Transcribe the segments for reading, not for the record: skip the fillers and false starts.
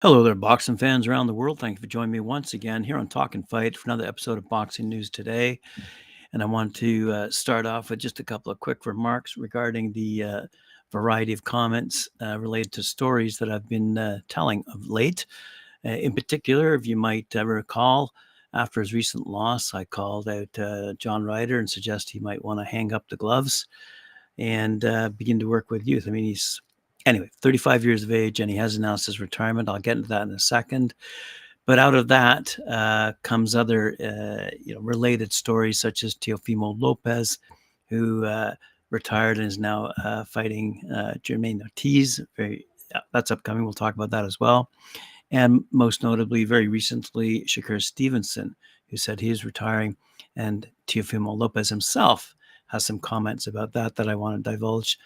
Hello there, boxing fans around the world. Thank you for joining me once again here on Talkin' Fight for another episode of Boxing News Today. And I want to start off with just a couple of quick remarks regarding the variety of comments related to stories that I've been telling of late. In particular, if you might recall, after his recent loss, I called out John Ryder and suggested he might want to hang up the gloves and begin to work with youth. I mean, he's 35 years of age, and he has announced his retirement. I'll get into that in a second. But out of that comes other, related stories, such as Teofimo Lopez, who retired and is now fighting Jamaine Ortiz. That's upcoming. We'll talk about that as well. And most notably, very recently, Shakur Stevenson, who said he is retiring, and Teofimo Lopez himself has some comments about that I want to divulge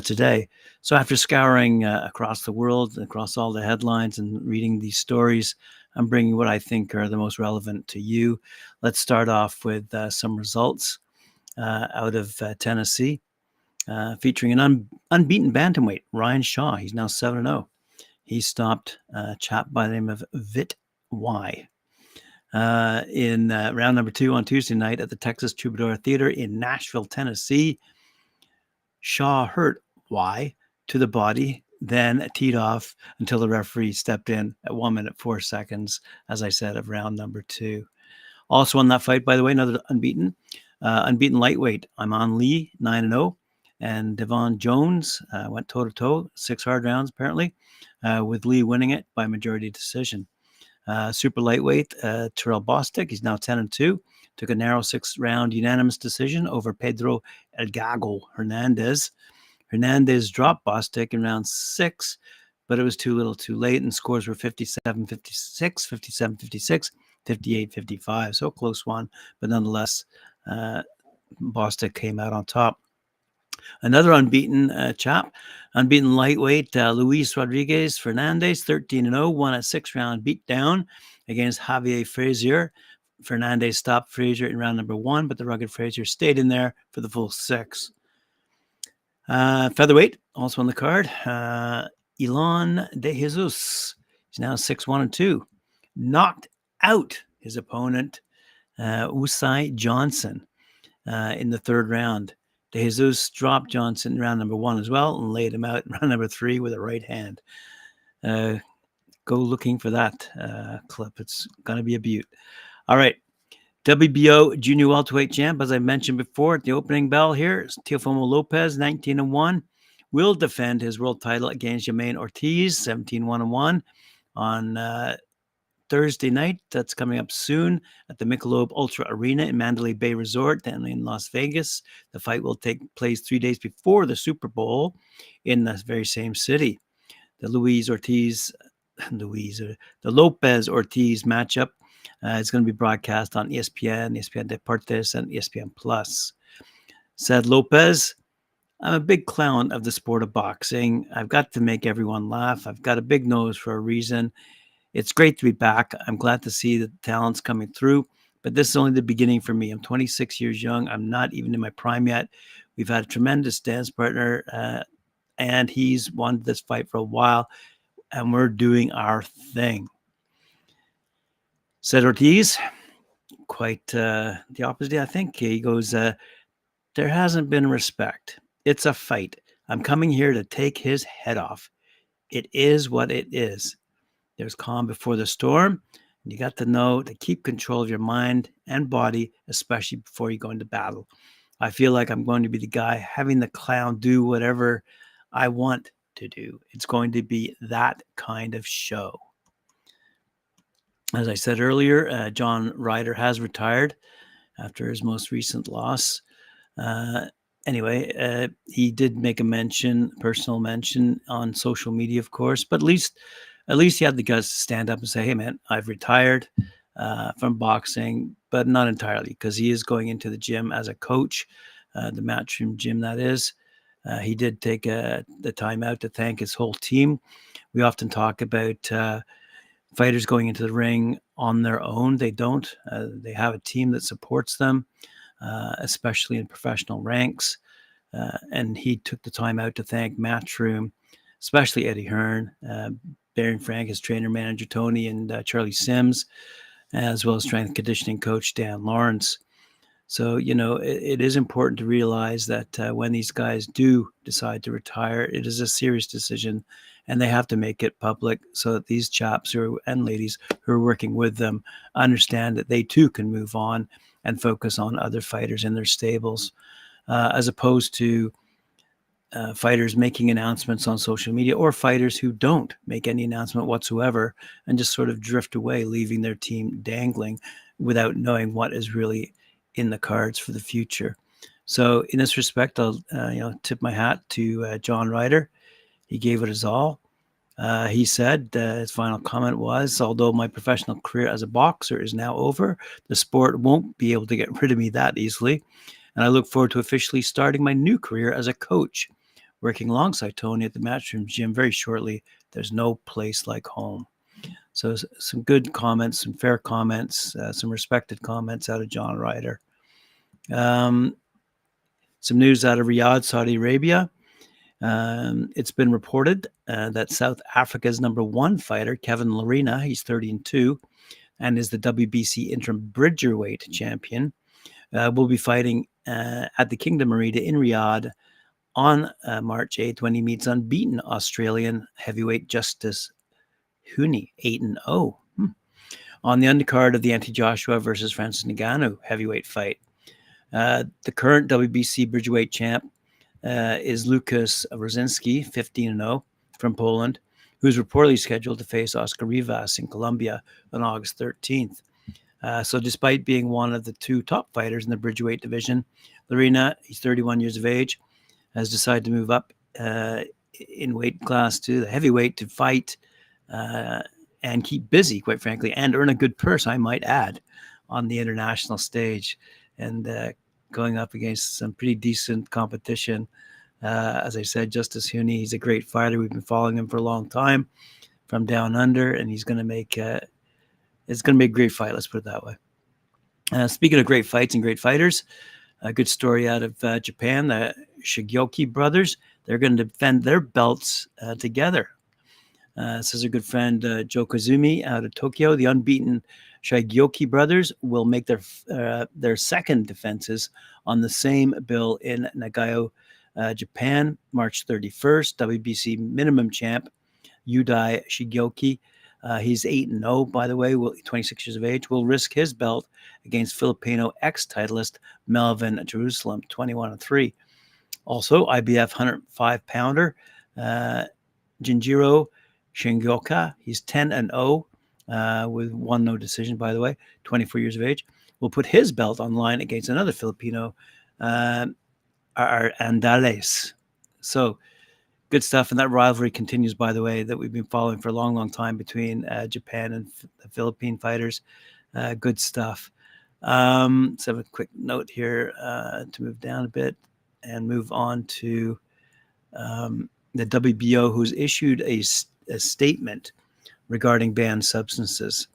today. So after scouring across the world, across all the headlines and reading these stories, I'm bringing what I think are the most relevant to you. Let's start off with some results out of Tennessee, featuring an unbeaten bantamweight, Ryan Shaw. He's now 7-0. He stopped a chap by the name of Vit Y. In round number 2 on Tuesday night at the Texas Troubadour Theater in Nashville, Tennessee. Shaw hurt Y to the body, then teed off until the referee stepped in at 1 minute 4 seconds, as I said, of round number 2. Also in that fight, by the way, another unbeaten lightweight, Iman Lee, 9-0. And Devon Jones went toe-to-toe, 6 hard rounds apparently, with Lee winning it by majority decision. Super lightweight, Terrell Bostic, he's now 10-2. Took a narrow 6-round unanimous decision over Pedro El Gago Hernandez. Hernandez dropped Bostic in round 6, but it was too little too late, and scores were 57-56, 57-56, 58-55. So a close one, but nonetheless, Bostic came out on top. Another unbeaten unbeaten lightweight, Luis Rodriguez Fernandez, 13-0, won a 6-round beatdown against Javier Frazier. Fernandez stopped Frazier in round number 1, but the rugged Frazier stayed in there for the full 6. Featherweight, also on the card, Elon De Jesus. He's now 6-1-2. Knocked out his opponent, Usai Johnson, in the 3rd round. De Jesus dropped Johnson in round number 1 as well and laid him out in round number 3 with a right hand. Go looking for that clip. It's going to be a beaut. All right. WBO junior welterweight champ, as I mentioned before at the opening bell here, Teofimo Lopez, 19-1, will defend his world title against Jamaine Ortiz, 17-1-1, on Thursday night. That's coming up soon at the Michelob Ultra Arena in Mandalay Bay Resort, down in Las Vegas. The fight will take place 3 days before the Super Bowl in the very same city. The Lopez-Ortiz matchup is going to be broadcast on ESPN, ESPN Deportes, and ESPN Plus. Said Lopez, I'm a big clown of the sport of boxing. I've got to make everyone laugh. I've got a big nose for a reason. It's great to be back. I'm glad to see the talent's coming through, but this is only the beginning for me. I'm 26 years young. I'm not even in my prime yet. We've had a tremendous dance partner, and he's wanted this fight for a while, and we're doing our thing. Said Ortiz, quite the opposite, I think. He goes, there hasn't been respect. It's a fight. I'm coming here to take his head off. It is what it is. There's calm before the storm, and you got to know to keep control of your mind and body, especially before you go into battle. I feel like I'm going to be the guy having the clown do whatever I want to do. It's going to be that kind of show. As I said earlier, John Ryder has retired after his most recent loss. Anyway, he did make a personal mention on social media, of course, but at least he had the guts to stand up and say, hey, man, I've retired from boxing, but not entirely, because he is going into the gym as a coach, the Matchroom gym, that is. He did take the time out to thank his whole team. We often talk about fighters going into the ring on their own. They don't. They have a team that supports them, especially in professional ranks. And he took the time out to thank Matchroom, especially Eddie Hearn, Barry Frank, his trainer, manager Tony, and Charlie Sims, as well as strength and conditioning coach Dan Lawrence. So, it is important to realize that when these guys do decide to retire, it is a serious decision, and they have to make it public so that these chaps and ladies who are working with them understand that they too can move on and focus on other fighters in their stables, as opposed to fighters making announcements on social media, or fighters who don't make any announcement whatsoever and just sort of drift away, leaving their team dangling without knowing what is really in the cards for the future. So in this respect, I'll tip my hat to John Ryder. He gave it his all. He said his final comment was, although my professional career as a boxer is now over, the sport won't be able to get rid of me that easily. And I look forward to officially starting my new career as a coach, working alongside Tony at the Matchroom Gym very shortly. There's no place like home. So some good comments, some fair comments, some respected comments out of John Ryder. Some news out of Riyadh, Saudi Arabia. It's been reported that South Africa's number one fighter, Kevin Lerena, he's 30-2, and is the WBC interim bridgerweight champion, will be fighting at the Kingdom Arena in Riyadh on March 8th when he meets unbeaten Australian heavyweight Justice Huni, 8-0. On the undercard of the Anthony Joshua versus Francis Ngannou heavyweight fight. The current WBC bridgerweight champ is Lukas Rosinski, 15-0, from Poland, who's reportedly scheduled to face Oscar Rivas in Colombia on August 13th. So despite being one of the two top fighters in the bridgerweight division, Lerena, he's 31 years of age, has decided to move up in weight class to the heavyweight to fight and keep busy, quite frankly, and earn a good purse, I might add, on the international stage, and going up against some pretty decent competition. As I said, Justice Huni, he's a great fighter. We've been following him for a long time from down under, and he's going to make it's going to be a great fight. Let's put it that way. Speaking of great fights and great fighters, a good story out of Japan, the Shigeoki brothers. They're going to defend their belts together. Says our good friend Joe Kazumi out of Tokyo. The unbeaten Shigeoki brothers will make their second defenses on the same bill in Nagayo, Japan, March 31st. WBC minimum champ Yudai Shigeoki, he's 8-0, by the way, 26 years of age, will risk his belt against Filipino ex-titleist Melvin Jerusalem, 21-3. Also, IBF 105-pounder Jinjiro Shingioka, he's 10-0 with one no decision, by the way, 24 years of age, will put his belt on line against another Filipino, Andales. So good stuff. And that rivalry continues, by the way, that we've been following for a long, long time between Japan and the Philippine fighters. Good stuff. Let's have a quick note here to move down a bit and move on to the WBO, who's issued a statement regarding banned substances.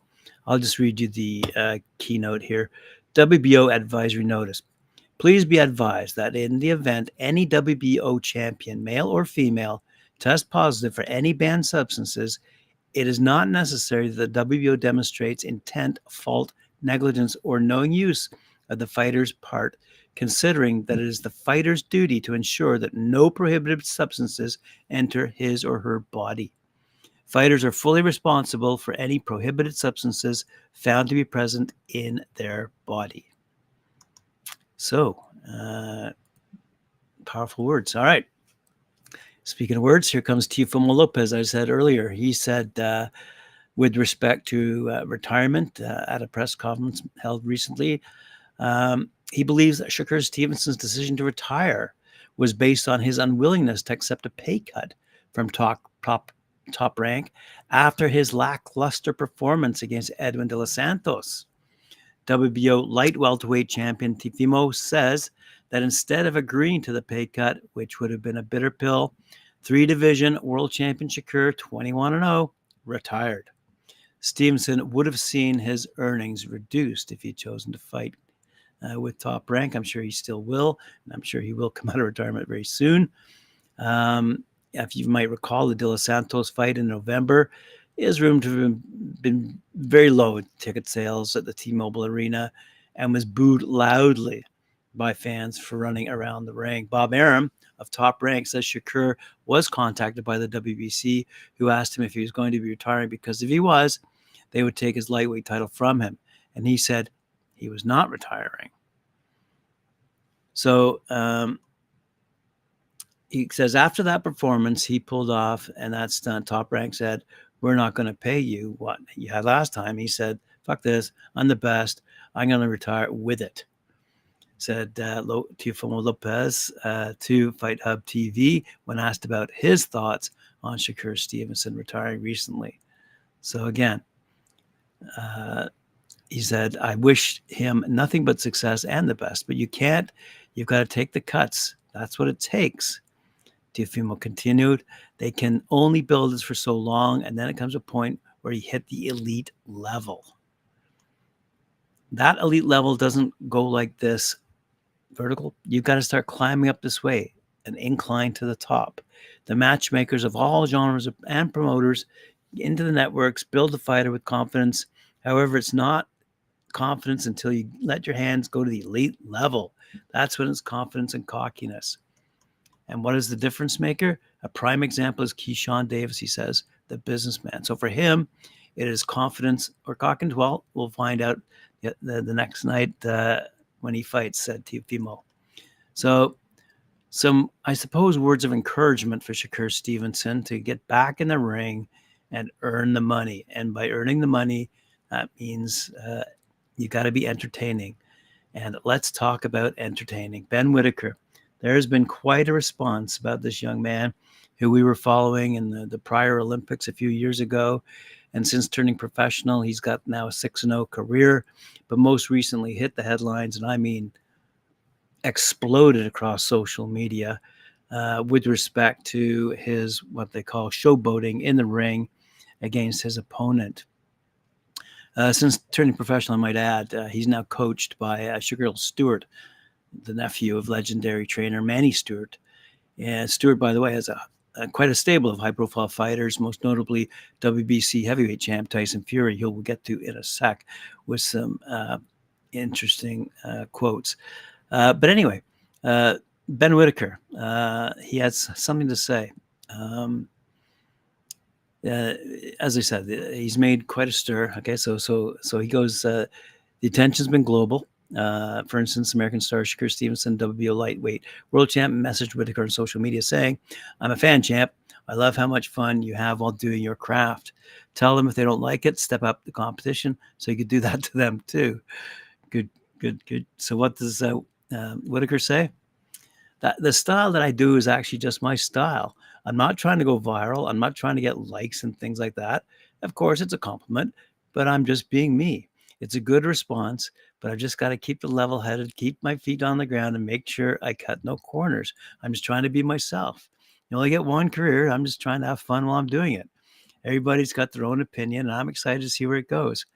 I'll just read you the keynote here. WBO advisory notice. Please be advised that in the event any WBO champion, male or female, test positive for any banned substances, it is not necessary that the WBO demonstrates intent, fault, negligence, or knowing use of the fighter's part, considering that it is the fighter's duty to ensure that no prohibited substances enter his or her body. Fighters are fully responsible for any prohibited substances found to be present in their body. So, powerful words. All right. Speaking of words, here comes Teofimo Lopez. I said earlier, he said, with respect to retirement at a press conference held recently, he believes that Shakur Stevenson's decision to retire was based on his unwillingness to accept a pay cut from Top Rank after his lackluster performance against Edwin de los Santos. WBO light welterweight champion Teofimo says that instead of agreeing to the pay cut, which would have been a bitter pill, three-division world champion Shakur, 21-0, retired. Stevenson would have seen his earnings reduced if he'd chosen to fight with Top Rank. I'm sure he still will, and I'm sure he will come out of retirement very soon. if you might recall the De Los Santos fight in November, is rumored to have been very low ticket sales at the T-Mobile Arena and was booed loudly by fans for running around the ring. Bob Arum of Top Rank says Shakur was contacted by the WBC, who asked him if he was going to be retiring, because if he was, they would take his lightweight title from him. And he said he was not retiring. So he says after that performance, he pulled off, and that stunt. Top Rank said, "We're not going to pay you what you had last time." He said, "Fuck this. I'm the best. I'm going to retire with it," said Teofimo Lopez to Fight Hub TV when asked about his thoughts on Shakur Stevenson retiring recently. So again, he said, "I wish him nothing but success and the best, but you can't. You've got to take the cuts. That's what it takes." Teofimo continued, "They can only build this for so long, and then it comes a point where you hit the elite level. That elite level doesn't go like this vertical. You've got to start climbing up this way, an incline to the top. The matchmakers of all genres and promoters into the networks build the fighter with confidence. However, it's not confidence until you let your hands go to the elite level. That's when it's confidence and cockiness. And what is the difference maker? A prime example is Keyshawn Davis," he says, "the businessman." So for him, it is confidence or cockiness. Well, we'll find out the next night when he fights, said Teofimo. So some, I suppose, words of encouragement for Shakur Stevenson to get back in the ring and earn the money. And by earning the money, that means you got to be entertaining. And let's talk about entertaining. Ben Whittaker. There has been quite a response about this young man who we were following in the prior Olympics a few years ago. And since turning professional, he's got now a 6-0 career, but most recently hit the headlines, and I mean exploded across social media with respect to his, what they call, showboating in the ring against his opponent. Since turning professional, I might add, he's now coached by Subriel Stewart, the nephew of legendary trainer Manny Stewart. And Stewart, by the way, has quite a stable of high-profile fighters, most notably WBC heavyweight champ Tyson Fury, who we'll get to in a sec with some interesting quotes. But anyway, Ben Whittaker, he has something to say. As I said, he's made quite a stir. Okay, so he goes. The attention's been global. For instance, American star Shakur Stevenson, WBO lightweight world champ, messaged Whittaker on social media saying, "I'm a fan, champ. I love how much fun you have while doing your craft. Tell them if they don't like it, step up the competition." So you could do that to them too. Good. So what does Whittaker say? That the style that I do is actually just my style. I'm not trying to go viral. I'm not trying to get likes and things like that. Of course, it's a compliment, but I'm just being me. It's a good response, but I've just got to keep the level headed, keep my feet on the ground, and make sure I cut no corners. I'm just trying to be myself. You only get one career. I'm just trying to have fun while I'm doing it. Everybody's got their own opinion, and I'm excited to see where it goes.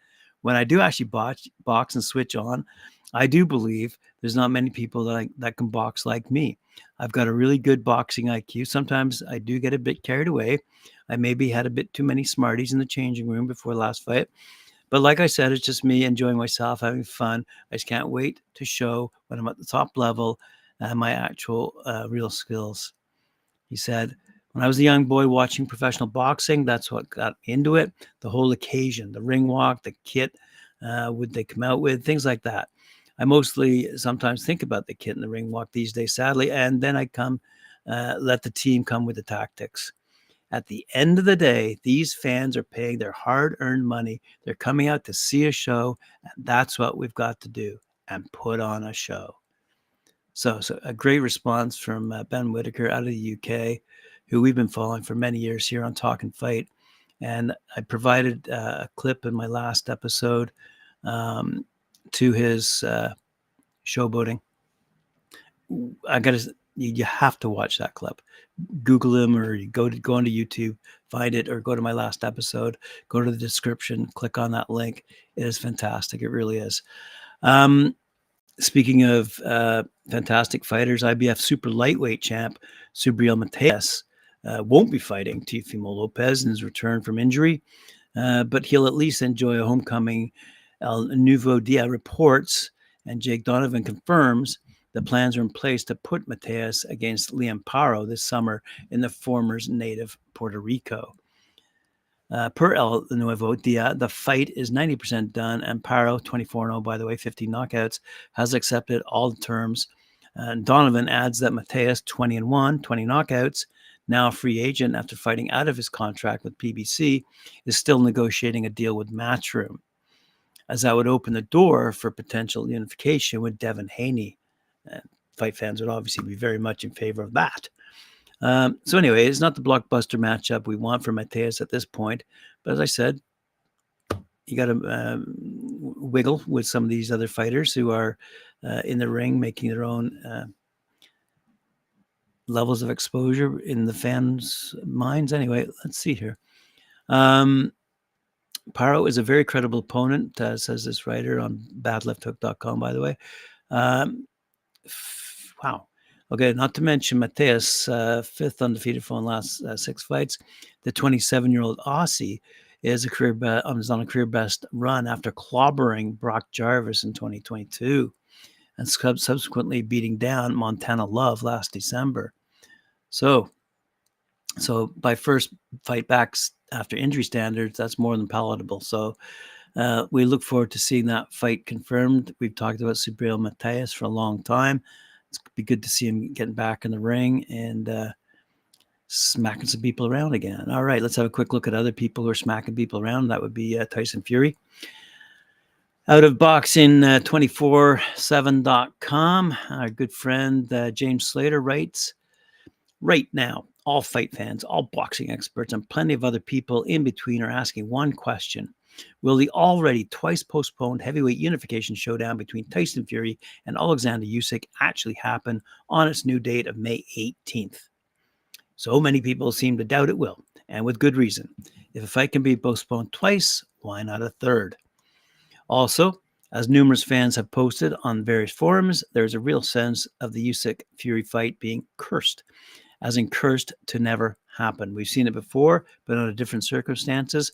When I do actually box and switch on, I do believe there's not many people that can box like me. I've got a really good boxing IQ. Sometimes I do get a bit carried away. I maybe had a bit too many Smarties in the changing room before the last fight. But like I said, it's just me enjoying myself, having fun. I just can't wait to show when I'm at the top level my actual real skills. He said, "When I was a young boy watching professional boxing, that's what got me into it. The whole occasion, the ring walk, the kit would they come out with, things like that. I mostly sometimes think about the kit and the ring walk these days, sadly, and then I let the team come with the tactics. At the end of the day, these fans are paying their hard-earned money. They're coming out to see a show, and that's what we've got to do, and put on a show." So a great response from Ben Whittaker out of the UK, who we've been following for many years here on Talkin Fight. And I provided a clip in my last episode to his showboating. You have to watch that clip. Google him, or you go onto YouTube, find it, or go to my last episode, go to the description, click on that link. It is fantastic. It really is. Speaking of fantastic fighters, IBF super lightweight champ Subriel Matias won't be fighting Teofimo Lopez in his return from injury, but he'll at least enjoy a homecoming. El Nuevo Dia reports, and Jake Donovan confirms the plans are in place to put Matias against Liam Paro this summer in the former's native Puerto Rico. Per El Nuevo Dia, the fight is 90% done, and Paro, 24-0, by the way, 15 knockouts, has accepted all the terms. Donovan adds that Matias, 20-1, 20 knockouts, now a free agent after fighting out of his contract with PBC, is still negotiating a deal with Matchroom, as that would open the door for potential unification with Devin Haney. Fight fans would obviously be very much in favor of that. So anyway, it's not the blockbuster matchup we want for Matias at this point. But as I said, you got to wiggle with some of these other fighters who are in the ring making their own levels of exposure in the fans' minds. Anyway, let's see here. Paro is a very credible opponent, says this writer on badlefthook.com, by the way. Wow. Okay, not to mention Matias, fifth undefeated for the last 6 fights. The 27-year-old Aussie is on a career best run after clobbering Brock Jarvis in 2022 and subsequently beating down Montana Love last December. So by first fight backs after injury standards, that's more than palatable. So we look forward to seeing that fight confirmed. We've talked about Subriel Matias for a long time. It's be good to see him getting back in the ring and smacking some people around again. All right, let's have a quick look at other people who are smacking people around. That would be Tyson Fury. Out of boxing 247.com, our good friend James Slater writes, right now, all fight fans, all boxing experts, and plenty of other people in between are asking one question. Will the already twice postponed heavyweight unification showdown between Tyson Fury and Alexander Usyk actually happen on its new date of May 18th? So many people seem to doubt it will, and with good reason. If a fight can be postponed twice, why not a third? Also, as numerous fans have posted on various forums, there's a real sense of the Usyk-Fury fight being cursed, as in cursed to never happen. We've seen it before, but under different circumstances,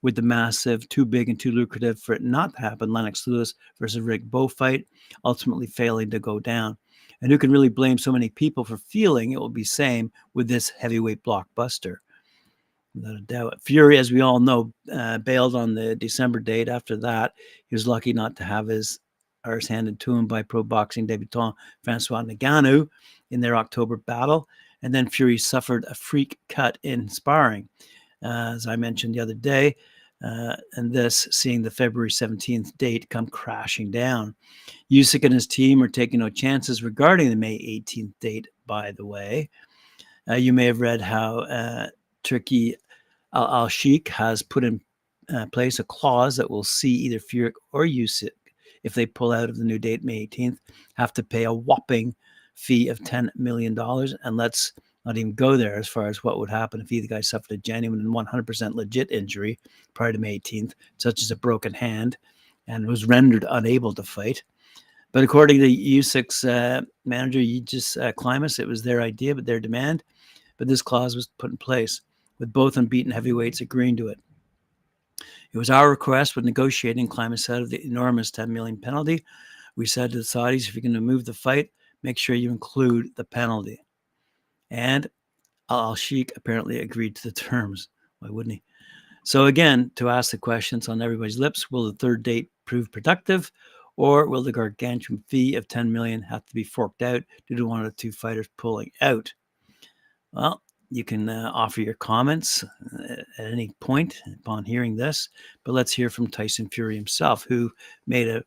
with the massive, too big and too lucrative for it not to happen, Lennox Lewis versus Rick Bowe fight, ultimately failing to go down. And who can really blame so many people for feeling it will be same with this heavyweight blockbuster? Without a doubt. Fury, as we all know, bailed on the December date. After that, he was lucky not to have his arse handed to him by pro boxing debutant Francois Ngannou in their October battle. And then Fury suffered a freak cut in sparring, as I mentioned the other day. And this, seeing the February 17th date come crashing down. Usyk and his team are taking no chances regarding the May 18th date, by the way. You may have read how Turkey Al-Sheikh has put in place a clause that will see either Fury or Usyk, if they pull out of the new date, May 18th, have to pay a whopping fee of $10 million. And let's not even go there as far as what would happen if either guy suffered a genuine and 100% legit injury prior to May 18th, such as a broken hand, and was rendered unable to fight. But according to Usyk's manager, Aegis Klimas, it was their idea, but their demand. But this clause was put in place, with both unbeaten heavyweights agreeing to it. It was our request when negotiating. Klimas said of the enormous $10 million penalty. We said to the Saudis, if you're going to move the fight, make sure you include the penalty. And Al-Sheikh apparently agreed to the terms. Why wouldn't he? So again, to ask the questions on everybody's lips, will the third date prove productive, or will the gargantuan fee of $10 million have to be forked out due to one of the two fighters pulling out? Well, you can offer your comments at any point upon hearing this, but let's hear from Tyson Fury himself, who made a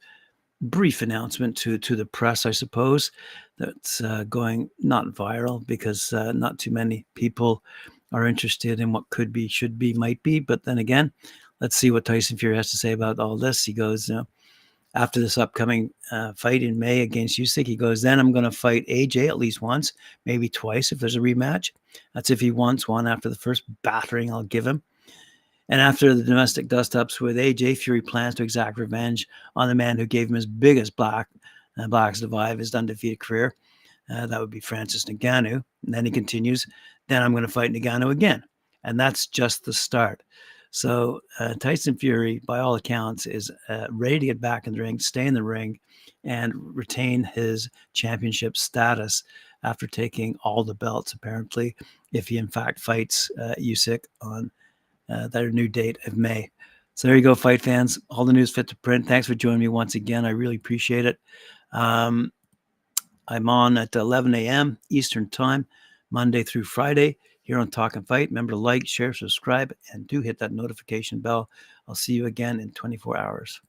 brief announcement to the press, I suppose, that's going not viral because not too many people are interested in what could be, should be, might be. But then again, let's see what Tyson Fury has to say about all this. He goes, after this upcoming fight in May against Usyk, he goes, then I'm going to fight AJ at least once, maybe twice if there's a rematch. That's if he wants one after the first battering I'll give him. And after the domestic dust-ups with AJ, Fury plans to exact revenge on the man who gave him his biggest Blacks Divide, his undefeated career. That would be Francis Ngannou. And then he continues, then I'm going to fight Ngannou again. And that's just the start. So Tyson Fury, by all accounts, is ready to get back in the ring, stay in the ring, and retain his championship status after taking all the belts, apparently, if he in fact fights Usyk on their new date of May. So there you go, fight fans. All the news fit to print. Thanks for joining me once again. I really appreciate it. I'm on at 11 a.m. Eastern Time, Monday through Friday, here on Talk and Fight. Remember to like, share, subscribe, and do hit that notification bell. I'll see you again in 24 hours.